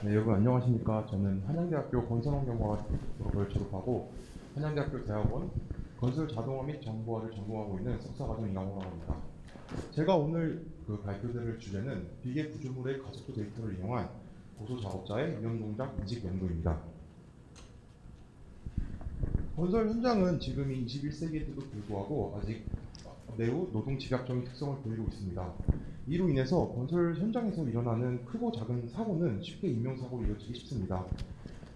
네, 여러분 안녕하십니까. 저는 한양대학교 건설환경과학부를 졸업하고 한양대학교 대학원 건설자동화 및 정보화를 전공하고 있는 석사과정 이강호라고 합니다. 제가 오늘 발표드릴 주제는 비계 구조물의 가속도 데이터를 이용한 고소 작업자의 위험 동작 인식 연구입니다. 건설 현장은 지금이 21세기에도 불구하고 아직 매우 노동 집약적인 특성을 보이고 있습니다. 이로 인해서 건설 현장에서 일어나는 크고 작은 사고는 쉽게 인명사고로 이어지기 쉽습니다.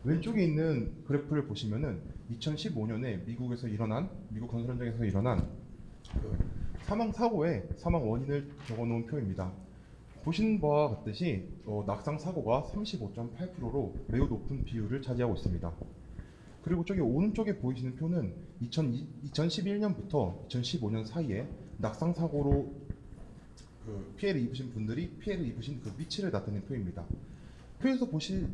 왼쪽에 있는 그래프를 보시면은 2015년에 미국 건설 현장에서 일어난 사망 사고의 사망 원인을 적어놓은 표입니다. 보시는 바와 같듯이 낙상 사고가 35.8%로 매우 높은 비율을 차지하고 있습니다. 그리고 저기 오른쪽에 보이시는 표는 2011년부터 2015년 사이에 낙상 사고로 피해를 입으신 분들이 피해를 입으신 그 위치를 나타낸 표입니다. 표에서 보시면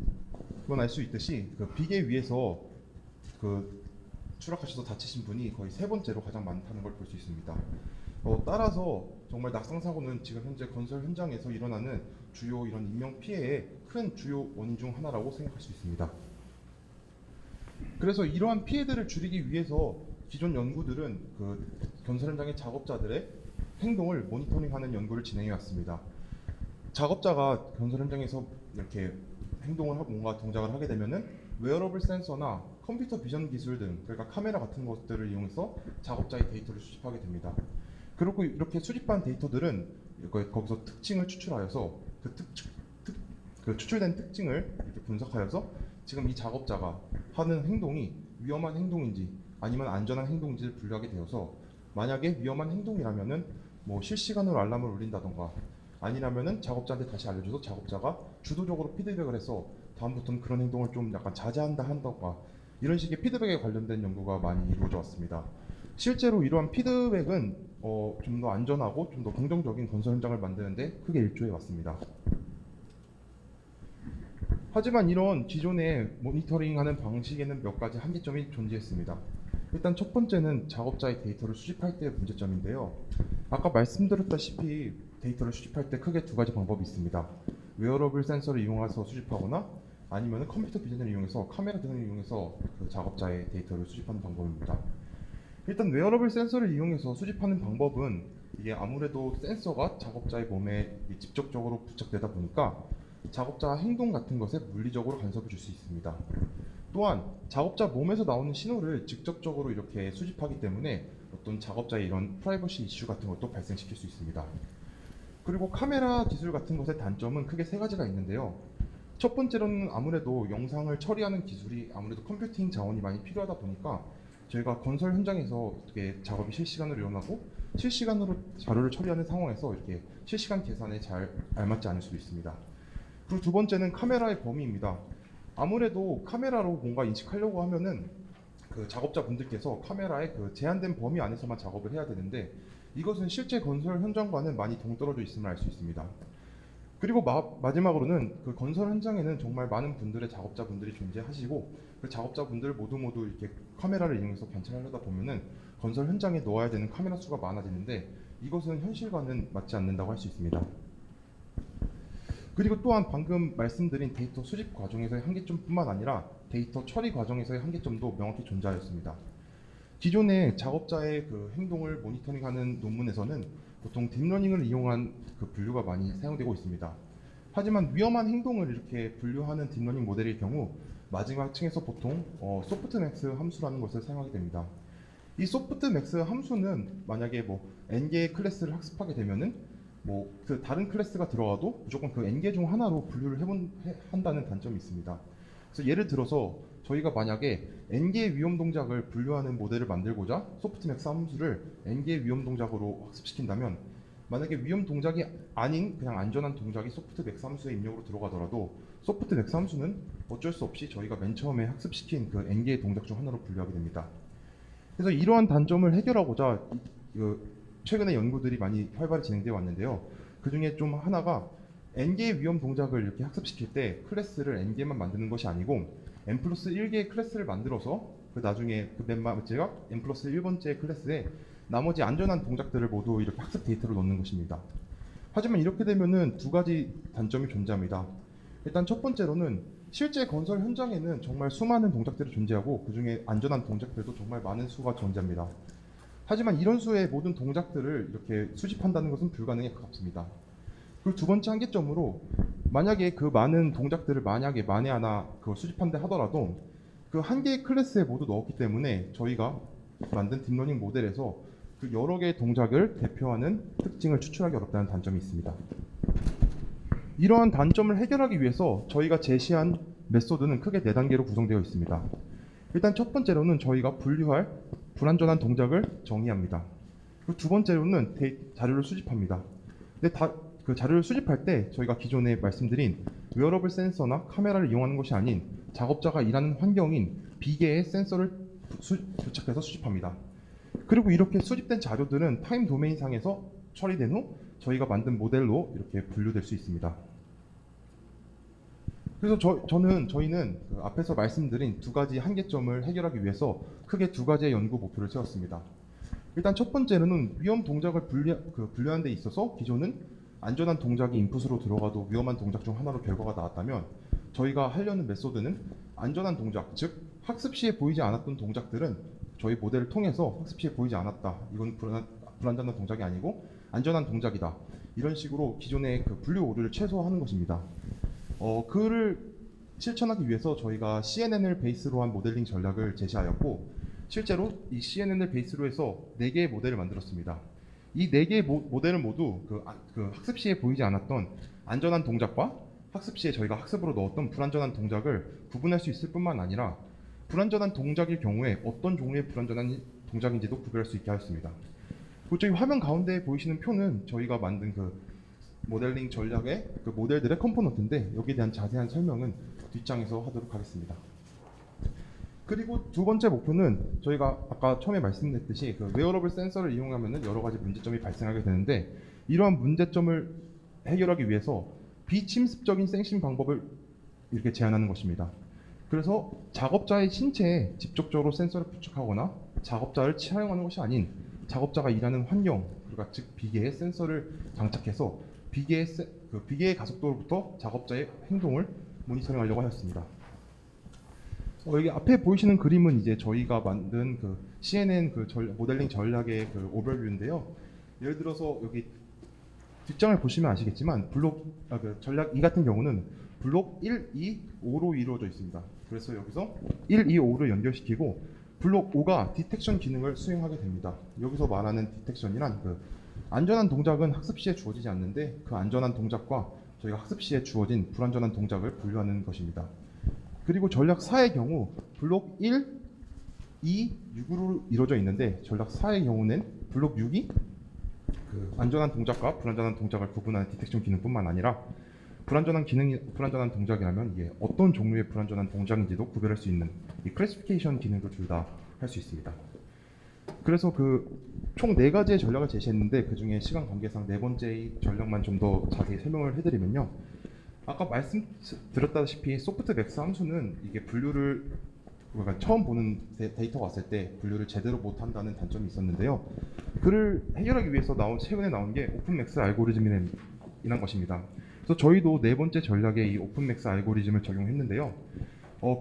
알 수 있듯이 비계 위에서 추락하셔서 다치신 분이 거의 세 번째로 가장 많다는 걸 볼 수 있습니다. 따라서 정말 낙상 사고는 지금 현재 건설 현장에서 일어나는 주요 이런 인명 피해의 큰 주요 원인 중 하나라고 생각할 수 있습니다. 그래서 이러한 피해들을 줄이기 위해서 기존 연구들은 건설 현장의 작업자들의 행동을 모니터링하는 연구를 진행해 왔습니다. 작업자가 건설 현장에서 이렇게 뭔가 동작을 하게 되면은 웨어러블 센서나 컴퓨터 비전 기술 등, 그러니까 카메라 같은 것들을 이용해서 작업자의 데이터를 수집하게 됩니다. 그리고 이렇게 수집한 데이터들은 거기서 특징을 추출하여서 추출된 특징을 이렇게 분석하여서 지금 이 작업자가 하는 행동이 위험한 행동인지 아니면 안전한 행동인지를 분류하게 되어서, 만약에 위험한 행동이라면은 실시간으로 알람을 울린다던가, 아니라면은 작업자한테 다시 알려줘서 작업자가 주도적으로 피드백을 해서 다음부터는 그런 행동을 좀 약간 한다던가, 이런 식의 피드백에 관련된 연구가 많이 이루어져 왔습니다. 실제로 이러한 피드백은 좀 더 안전하고 좀 더 긍정적인 건설 현장을 만드는데 크게 일조해 왔습니다. 하지만 이런 기존의 모니터링하는 방식에는 몇 가지 한계점이 존재했습니다. 일단 첫 번째는 작업자의 데이터를 수집할 때의 문제점인데요. 아까 말씀드렸다시피 데이터를 수집할 때 크게 두 가지 방법이 있습니다. 웨어러블 센서를 이용해서 수집하거나, 아니면 컴퓨터 비전을 이용해서 카메라 등을 이용해서 작업자의 데이터를 수집하는 방법입니다. 일단 웨어러블 센서를 이용해서 수집하는 방법은 이게 아무래도 센서가 작업자의 몸에 직접적으로 부착되다 보니까 작업자 행동 같은 것에 물리적으로 간섭을 줄 수 있습니다. 또한 작업자 몸에서 나오는 신호를 직접적으로 이렇게 수집하기 때문에 어떤 작업자의 이런 프라이버시 이슈 같은 것도 발생시킬 수 있습니다. 그리고 카메라 기술 같은 것의 단점은 크게 세 가지가 있는데요. 첫 번째로는 아무래도 영상을 처리하는 기술이 아무래도 컴퓨팅 자원이 많이 필요하다 보니까 저희가 건설 현장에서 이렇게 작업이 실시간으로 일어나고 실시간으로 자료를 처리하는 상황에서 이렇게 실시간 계산에 잘 알맞지 않을 수도 있습니다. 그리고 두 번째는 카메라의 범위입니다. 아무래도 카메라로 뭔가 인식하려고 하면은 작업자분들께서 카메라의 제한된 범위 안에서만 작업을 해야 되는데, 이것은 실제 건설 현장과는 많이 동떨어져 있음을 알 수 있습니다. 그리고 마지막으로는 건설 현장에는 정말 많은 분들의 작업자분들이 존재하시고, 그 작업자분들 모두 이렇게 카메라를 이용해서 관찰하려다 보면은 건설 현장에 놓아야 되는 카메라 수가 많아지는데, 이것은 현실과는 맞지 않는다고 할 수 있습니다. 그리고 또한 방금 말씀드린 데이터 수집 과정에서의 한계점뿐만 아니라 데이터 처리 과정에서의 한계점도 명확히 존재하였습니다. 기존의 작업자의 행동을 모니터링하는 논문에서는 보통 딥러닝을 이용한 분류가 많이 사용되고 있습니다. 하지만 위험한 행동을 이렇게 분류하는 딥러닝 모델의 경우 마지막 층에서 보통 소프트맥스 함수라는 것을 사용하게 됩니다. 이 소프트맥스 함수는 만약에 n개의 클래스를 학습하게 되면은 다른 클래스가 들어와도 무조건 n개 중 하나로 분류를 한다는 단점이 있습니다. 그래서 예를 들어서 저희가 만약에 n개의 위험 동작을 분류하는 모델을 만들고자 소프트맥스 함수를 n개의 위험 동작으로 학습시킨다면, 만약에 위험 동작이 아닌 그냥 안전한 동작이 소프트맥스 함수의 입력으로 들어가더라도 소프트맥스 함수는 어쩔 수 없이 저희가 맨 처음에 학습시킨 n개의 동작 중 하나로 분류하게 됩니다. 그래서 이러한 단점을 해결하고자 최근에 연구들이 많이 활발히 진행되어 왔는데요. 그 중에 좀 하나가 n개의 위험 동작을 이렇게 학습시킬 때 클래스를 n개만 만드는 것이 아니고 n 플러스 1개의 클래스를 만들어서 나중에 맨 마지막 n 플러스 1번째 클래스에 나머지 안전한 동작들을 모두 이렇게 학습 데이터로 넣는 것입니다. 하지만 이렇게 되면은 두 가지 단점이 존재합니다. 일단 첫 번째로는 실제 건설 현장에는 정말 수많은 동작들이 존재하고 그중에 안전한 동작들도 정말 많은 수가 존재합니다. 하지만 이런 수의 모든 동작들을 이렇게 수집한다는 것은 불가능에 가깝습니다. 그리고 두 번째 한계점으로 만약에 그 많은 동작들을 만약에 만에 하나 그걸 수집한다 하더라도 그 한 개의 클래스에 모두 넣었기 때문에 저희가 만든 딥러닝 모델에서 그 여러 개의 동작을 대표하는 특징을 추출하기 어렵다는 단점이 있습니다. 이러한 단점을 해결하기 위해서 저희가 제시한 메소드는 크게 4단계로 구성되어 있습니다. 일단 첫 번째로는 저희가 분류할 불완전한 동작을 정의합니다. 그리고 두 번째로는 자료를 수집합니다. 근데 그 자료를 수집할 때 저희가 기존에 말씀드린 웨어러블 센서나 카메라를 이용하는 것이 아닌 작업자가 일하는 환경인 비계의 센서를 부착해서 수집합니다. 그리고 이렇게 수집된 자료들은 타임 도메인 상에서 처리된 후 저희가 만든 모델로 이렇게 분류될 수 있습니다. 그래서 저희는 그 앞에서 말씀드린 두 가지 한계점을 해결하기 위해서 크게 두 가지의 연구 목표를 세웠습니다. 일단 첫 번째는 위험 동작을 분류하는 데 있어서 기존은 안전한 동작이 인풋으로 들어가도 위험한 동작 중 하나로 결과가 나왔다면 저희가 하려는 메소드는 안전한 동작, 즉 학습 시에 보이지 않았던 동작들은 저희 모델을 통해서 학습 시에 보이지 않았다. 이건 불안전한 동작이 아니고 안전한 동작이다. 이런 식으로 기존의 그 분류 오류를 최소화하는 것입니다. 그를 실천하기 위해서 저희가 CNN을 베이스로 한 모델링 전략을 제시하였고 실제로 이 CNN을 베이스로 해서 4개의 모델을 만들었습니다. 이 4개의 모델은 모두 그 학습 시에 보이지 않았던 안전한 동작과 학습 시에 저희가 학습으로 넣었던 불안전한 동작을 구분할 수 있을 뿐만 아니라 불안전한 동작일 경우에 어떤 종류의 불안전한 동작인지도 구별할 수 있게 하였습니다. 그리고 저희 화면 가운데 보이시는 표는 저희가 만든 그 모델링 전략의 그 모델들의 컴포넌트인데 여기에 대한 자세한 설명은 뒷장에서 하도록 하겠습니다. 그리고 두 번째 목표는 저희가 아까 처음에 말씀드렸듯이 그 웨어러블 센서를 이용하면 여러 가지 문제점이 발생하게 되는데 이러한 문제점을 해결하기 위해서 비침습적인 생싱 방법을 이렇게 제안하는 것입니다. 그래서 작업자의 신체에 직접적으로 센서를 부착하거나 작업자를 차용하는 것이 아닌 작업자가 일하는 환경, 그러니까 즉 비계에 센서를 장착해서 비계의 가속도로부터 작업자의 행동을 모니터링하려고 하였습니다. 여기 앞에 보이시는 그림은 이제 저희가 만든 그 CNN 그 모델링 전략의 그 오버뷰인데요. 예를 들어서 여기 뒷장을 보시면 아시겠지만 그 전략 2 같은 경우는 블록 1, 2, 5로 이루어져 있습니다. 그래서 여기서 1, 2, 5를 연결시키고 블록 5가 디텍션 기능을 수행하게 됩니다. 여기서 말하는 디텍션이란 그 안전한 동작은 학습 시에 주어지지 않는데 그 안전한 동작과 저희가 학습 시에 주어진 불안전한 동작을 분류하는 것입니다. 그리고 전략 4의 경우 블록 1, 2, 6으로 이루어져 있는데 전략 4의 경우는 블록 6이 그 안전한 동작과 불안전한 동작을 구분하는 디텍션 기능뿐만 아니라 불안전한 동작이라면 이게 어떤 종류의 불안전한 동작인지도 구별할 수 있는 이 클래시피케이션 기능도 둘 다 할 수 있습니다. 그래서 그 총 4가지의 전략을 제시했는데 그 중에 시간 관계상 4번째 전략만 좀 더 자세히 설명을 해드리면요. 아까 말씀드렸다시피 소프트맥스 함수는 이게 분류를 그러니까 처음 보는 데이터가 왔을 때 분류를 제대로 못한다는 단점이 있었는데요. 그를 해결하기 위해서 최근에 나온 게 오픈맥스 알고리즘이란 것입니다. 그래서 저희도 4번째 전략에 이 오픈맥스 알고리즘을 적용했는데요.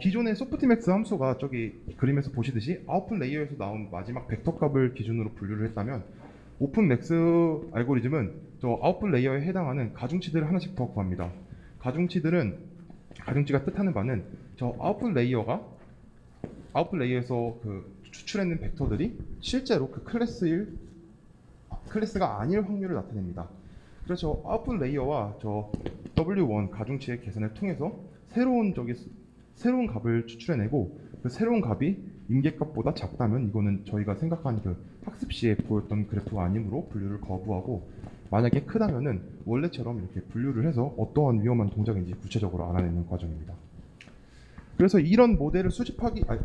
기존의 소프트맥스 함수가 저기 그림에서 보시듯이 아웃풋 레이어에서 나온 마지막 벡터 값을 기준으로 분류를 했다면 오픈맥스 알고리즘은 저 아웃풋 레이어에 해당하는 가중치들을 하나씩 더 구합니다. 가중치가 뜻하는 바는 저 아웃풋 레이어에서 그 추출해낸 벡터들이 실제로 그 클래스가 아닐 확률을 나타냅니다. 그래서 아웃풋 레이어와 저 W1 가중치의 계산을 통해서 새로운 값을 추출해내고 그 새로운 값이 임계값보다 작다면 이거는 저희가 생각한 그 학습 시에 보였던 그래프가 아니므로 분류를 거부하고 만약에 크다면은 원래처럼 이렇게 분류를 해서 어떠한 위험한 동작인지 구체적으로 알아내는 과정입니다. 그래서 이런 모델을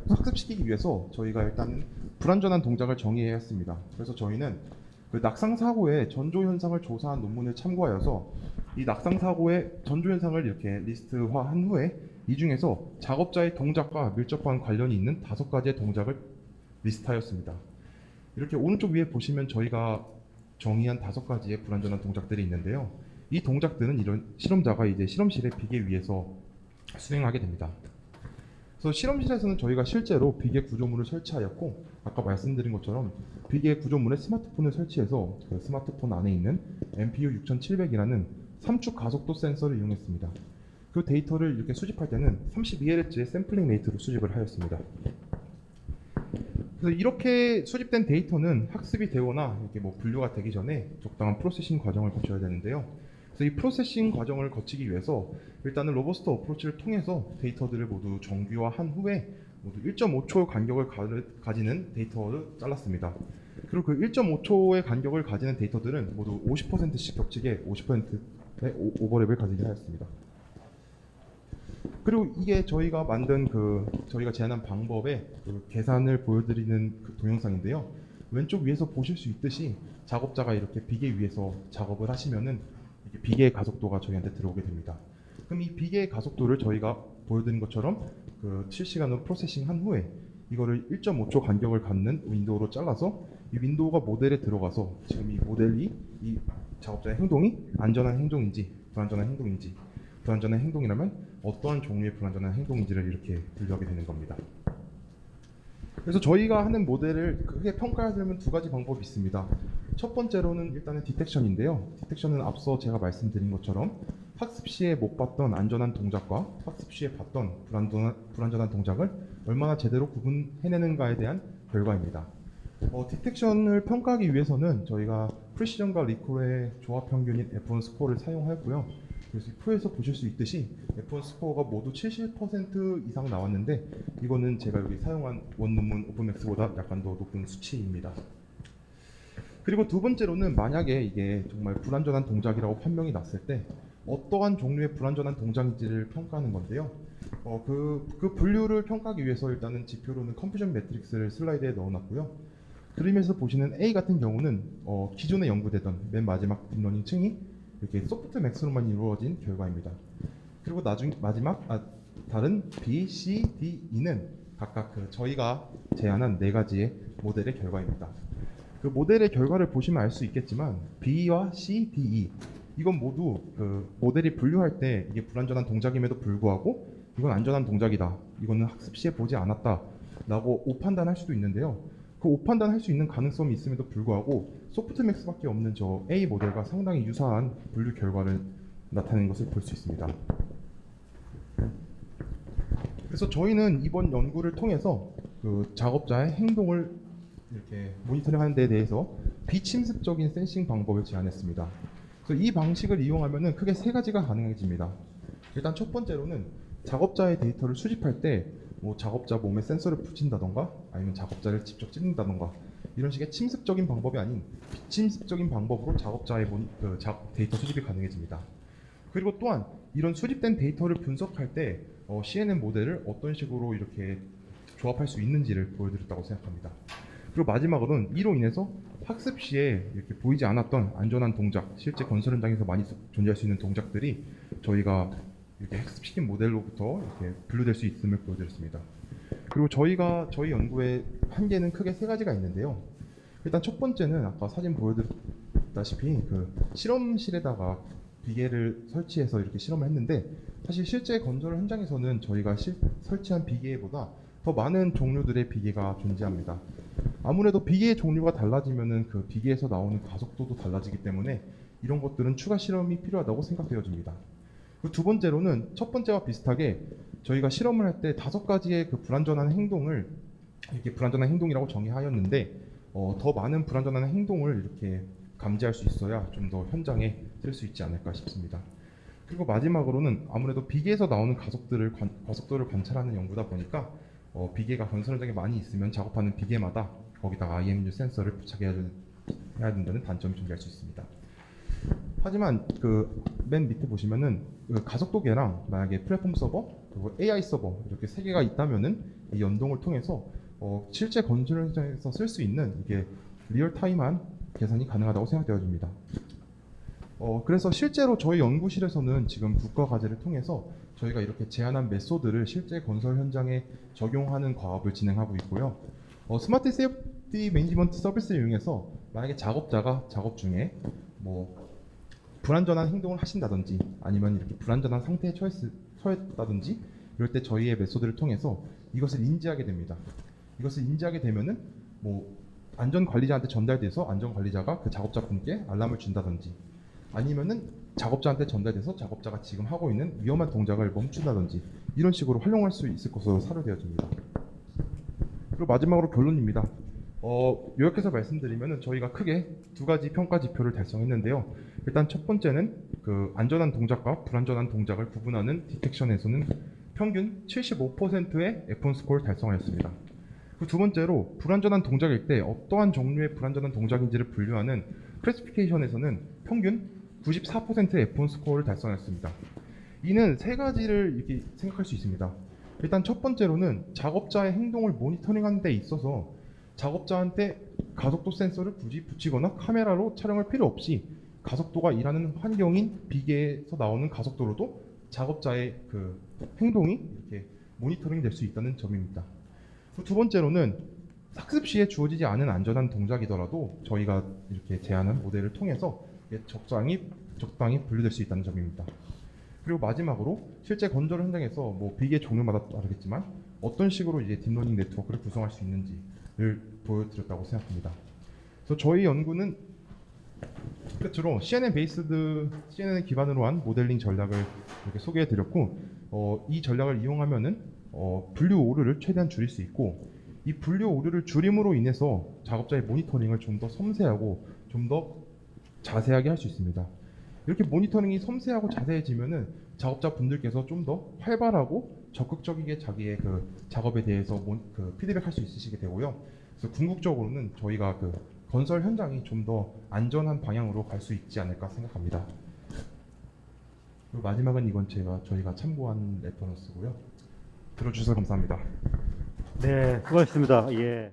학습시키기 위해서 저희가 일단 불안전한 동작을 정의해야 했습니다. 그래서 저희는 그 낙상사고의 전조현상을 조사한 논문을 참고하여서 이 낙상사고의 전조현상을 이렇게 리스트화한 후에 이 중에서 작업자의 동작과 밀접한 관련이 있는 5가지의 동작을 리스트하였습니다. 이렇게 오른쪽 위에 보시면 저희가 정의한 5가지의 불안전한 동작들이 있는데요. 이 동작들은 이런 실험자가 이제 실험실의 비계 위에서 수행하게 됩니다. 그래서 실험실에서는 저희가 실제로 비계 구조물을 설치하였고, 아까 말씀드린 것처럼 비계 구조물에 스마트폰을 설치해서 그 스마트폰 안에 있는 MPU 6700이라는 3축 가속도 센서를 이용했습니다. 그 데이터를 이렇게 수집할 때는 32Hz의 샘플링 레이트로 수집을 하였습니다. 그래서 이렇게 수집된 데이터는 학습이 되거나 이렇게 뭐 분류가 되기 전에 적당한 프로세싱 과정을 거쳐야 되는데요. 그래서 이 프로세싱 과정을 거치기 위해서 일단은 로버스트 어프로치를 통해서 데이터들을 모두 정규화한 후에 모두 1.5초 간격을 가지는 데이터를 잘랐습니다. 그리고 그 1.5초의 간격을 가지는 데이터들은 모두 50%씩 겹치게 50%의 오버랩을 가지게 하였습니다. 그리고 이게 저희가 만든 저희가 제안한 방법의 그 계산을 보여드리는 그 동영상인데요. 왼쪽 위에서 보실 수 있듯이 작업자가 이렇게 비계 위에서 작업을 하시면은 이렇게 비계의 가속도가 저희한테 들어오게 됩니다. 그럼 이 비계의 가속도를 저희가 보여드린 것처럼 그 실시간으로 프로세싱한 후에 이거를 1.5초 간격을 갖는 윈도우로 잘라서 이 윈도우가 모델에 들어가서 지금 이 모델이 이 작업자의 행동이 안전한 행동인지 불안전한 행동인지, 불안전한 행동이라면 어떠한 종류의 불안전한 행동인지를 이렇게 분류하게 되는 겁니다. 그래서 저희가 하는 모델을 크게 평가하려면 두 가지 방법이 있습니다. 첫 번째로는 일단은 디텍션인데요. 디텍션은 앞서 제가 말씀드린 것처럼 학습 시에 못 봤던 안전한 동작과 학습 시에 봤던 불안전한 동작을 얼마나 제대로 구분해내는가에 대한 결과입니다. 디텍션을 평가하기 위해서는 저희가 프리시전과 리콜의 조합 평균인 F1 스코어를 사용하였고요. 그래서 표에서 보실 수 있듯이 F1 스코어가 모두 70% 이상 나왔는데, 이거는 제가 여기 사용한 원논문 오픈맥스보다 약간 더 높은 수치입니다. 그리고 두 번째로는 만약에 이게 정말 불안전한 동작이라고 판명이 났을 때 어떠한 종류의 불안전한 동작인지를 평가하는 건데요. 그 분류를 평가하기 위해서 일단은 지표로는 컴퓨전 매트릭스를 슬라이드에 넣어놨고요. 그림에서 보시는 A 같은 경우는 기존에 연구되던 맨 마지막 딥러닝 층이 이렇게 소프트 맥스로만 이루어진 결과입니다. 그리고 다른 B, C, D, E는 각각 저희가 제안한 네 가지의 모델의 결과입니다. 그 모델의 결과를 보시면 알 수 있겠지만 B와 C, D, E 이건 모두 그 모델이 분류할 때 이게 불안전한 동작임에도 불구하고 이건 안전한 동작이다, 이거는 학습 시에 보지 않았다 라고 오판단할 수도 있는데요. 그 오판단할 수 있는 가능성이 있음에도 불구하고 소프트맥스밖에 없는 저 A 모델과 상당히 유사한 분류 결과를 나타내는 것을 볼 수 있습니다. 그래서 저희는 이번 연구를 통해서 그 작업자의 행동을 이렇게 모니터링하는 데 대해서 비침습적인 센싱 방법을 제안했습니다. 그래서 이 방식을 이용하면 크게 세 가지가 가능해집니다. 일단 첫 번째로는 작업자의 데이터를 수집할 때 뭐 작업자 몸에 센서를 붙인다던가 아니면 작업자를 직접 찍는다던가 이런 식의 침습적인 방법이 아닌 비침습적인 방법으로 작업자의 데이터 수집이 가능해집니다. 그리고 또한 이런 수집된 데이터를 분석할 때 CNN 모델을 어떤 식으로 이렇게 조합할 수 있는지를 보여드렸다고 생각합니다. 그리고 마지막으로는 이로 인해서 학습 시에 이렇게 보이지 않았던 안전한 동작, 실제 건설 현장에서 많이 존재할 수 있는 동작들이 저희가 이렇게 학습시킨 모델로부터 이렇게 분류될 수 있음을 보여드렸습니다. 그리고 저희 연구의 한계는 크게 세 가지가 있는데요. 일단 첫 번째는 아까 사진 보여드렸다시피 그 실험실에다가 비계를 설치해서 이렇게 실험을 했는데, 사실 실제 건설 현장에서는 저희가 설치한 비계보다 더 많은 종류들의 비계가 존재합니다. 아무래도 비계의 종류가 달라지면은 그 비계에서 나오는 가속도도 달라지기 때문에 이런 것들은 추가 실험이 필요하다고 생각되어집니다. 그 두 번째로는 첫 번째와 비슷하게 저희가 실험을 할 때 5가지의 그 불안전한 행동을 이렇게 불안전한 행동이라고 정의하였는데 더 많은 불안전한 행동을 이렇게 감지할 수 있어야 좀 더 현장에 쓸 수 있지 않을까 싶습니다. 그리고 마지막으로는 아무래도 비계에서 나오는 가속도를 관찰하는 연구다 보니까 비계가 건설 현장에 많이 있으면 작업하는 비계마다 거기다가 IMU 센서를 부착해야 된다는 단점이 존재할 수 있습니다. 하지만 그 맨 밑에 보시면은 그 가속도계랑 만약에 플랫폼 서버 그리고 AI 서버 이렇게 세 개가 있다면은 이 연동을 통해서 실제 건설 현장에서 쓸 수 있는 이게 리얼타임한 계산이 가능하다고 생각되어집니다. 그래서 실제로 저희 연구실에서는 지금 국가 과제를 통해서 저희가 이렇게 제안한 메소드를 실제 건설 현장에 적용하는 과업을 진행하고 있고요. 스마트 세이프티 매니지먼트 서비스를 이용해서 만약에 작업자가 작업 중에 뭐 불안전한 행동을 하신다든지 아니면 이렇게 불안전한 상태에 처했다든지 이럴 때 저희의 메소드를 통해서 이것을 인지하게 됩니다. 이것을 인지하게 되면은 뭐 안전 관리자한테 전달돼서 안전 관리자가 그 작업자분께 알람을 준다든지 아니면은 작업자한테 전달돼서 작업자가 지금 하고 있는 위험한 동작을 멈춘다든지 이런 식으로 활용할 수 있을 것으로 사료되어집니다. 그리고 마지막으로 결론입니다. 요약해서 말씀드리면은 저희가 크게 두 가지 평가 지표를 달성했는데요. 일단 첫 번째는 그 안전한 동작과 불안전한 동작을 구분하는 디텍션에서는 평균 75%의 F1 스코어를 달성하였습니다. 그 두 번째로 불안전한 동작일 때 어떠한 종류의 불안전한 동작인지를 분류하는 클래시피케이션에서는 평균 94%의 F1 스코어를 달성했습니다. 이는 세 가지를 이렇게 생각할 수 있습니다. 일단 첫 번째로는 작업자의 행동을 모니터링하는 데 있어서 작업자한테 가속도 센서를 굳이 붙이거나 카메라로 촬영할 필요 없이 가속도가 일하는 환경인 비계에서 나오는 가속도로도 작업자의 그 행동이 이렇게 모니터링 될 수 있다는 점입니다. 두 번째로는 학습 시에 주어지지 않은 안전한 동작이더라도 저희가 이렇게 제안한 모델을 통해서 적당히 분류될 수 있다는 점입니다. 그리고 마지막으로 실제 건설 현장에서 뭐 비계 종류마다 다르겠지만 어떤 식으로 이제 딥러닝 네트워크를 구성할 수 있는지를 보여드렸다고 생각합니다. 그래서 저희 연구는 끝으로 CNN 기반으로 한 모델링 전략을 이렇게 소개해드렸고 이 전략을 이용하면은 분류 오류를 최대한 줄일 수 있고 이 분류 오류를 줄임으로 인해서 작업자의 모니터링을 좀 더 섬세하고 좀 더 자세하게 할 수 있습니다. 이렇게 모니터링이 섬세하고 자세해지면은 작업자분들께서 좀 더 활발하고 적극적이게 자기의 그 작업에 대해서 피드백할 수 있으시게 되고요. 그래서 궁극적으로는 저희가 그 건설 현장이 좀 더 안전한 방향으로 갈 수 있지 않을까 생각합니다. 그리고 마지막은 이건 저희가 참고한 레퍼런스고요. 들어주셔서 감사합니다. 네, 수고하셨습니다. 예.